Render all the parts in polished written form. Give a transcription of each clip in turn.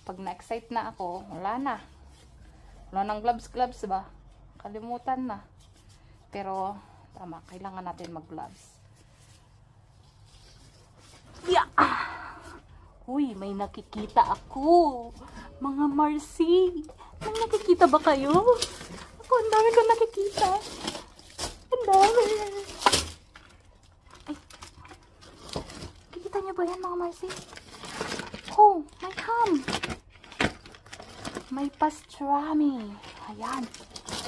pag na-excite na ako, wala na. Wala nang gloves ba? Kalimutan na. Pero, tama, kailangan natin mag-gloves. Yeah! Uy, may nakikita ako. Mga Marcy. May nakikita ba kayo? Ako, ang dami kong nakikita. Ang dami. Ay. Kikita niyo ba yan, mga Marcy? Oh, may ham. May pastrami. Ayan.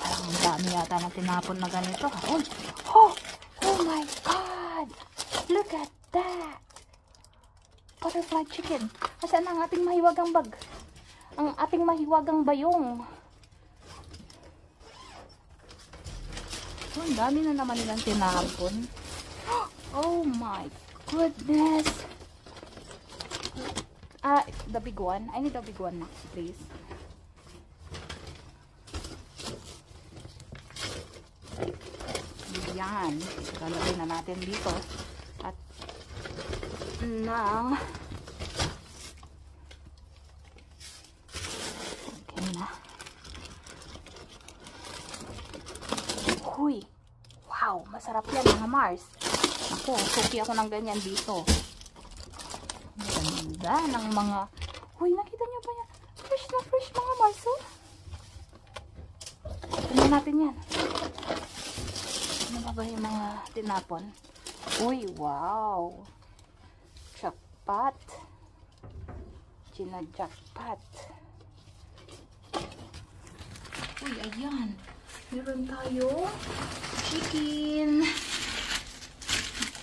Parang ang dami yata na tinapon na ganito. Oh my God. Look at that. Butterfly chicken. Asan ang ating mahiwagang bag? Ang ating mahiwagang bayong. Oh, ang dami na naman nilang tinapon. Oh my goodness. The big one. I need the big one, please. Yan. Lalagay na natin dito. At nang okay na. Huy. Wow. Masarap yan, mga Mars. Ako, suki ako ng ganyan dito. Ganda ng mga... Huy, nakita nyo ba yan? Fresh na fresh, mga Mars. Oh. Tignan natin yan. Ano ba yung mga tinapon? Uy, wow. Jackpot. Jackpot. Uy, ayan. Meron tayo chicken.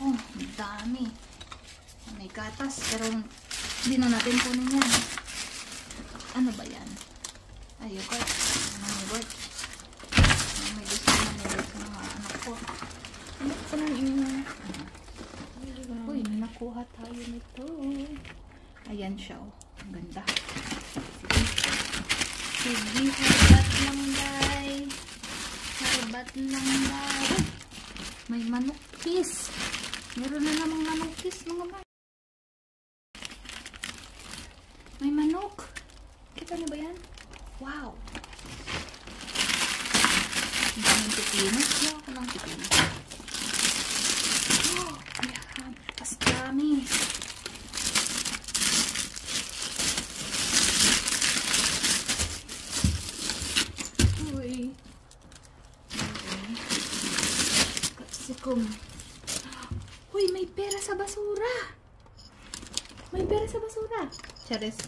Oh, ang dami. May gatas, pero hindi na natin kunin yan. Ano ba yan? Ay, yogurt. Yogurt. May gusto na yogurt sa mga anak ko. Ano ko lang yung... Uy, may nakuha tayo nito. Ayan siya, oh. Ang ganda. Sige, harbat lang, day. Harbat lang, day. May manukis. Meron na namang manukis, mga man. May manok. Kita niyo ba yan? Wow. Ang daming pipino. Kaya ako ng pipino. Oh, ayan. Pastrami. Uy. Okay. Capsicum. Uy, may pera sa basura. May pera sa basura. Charis.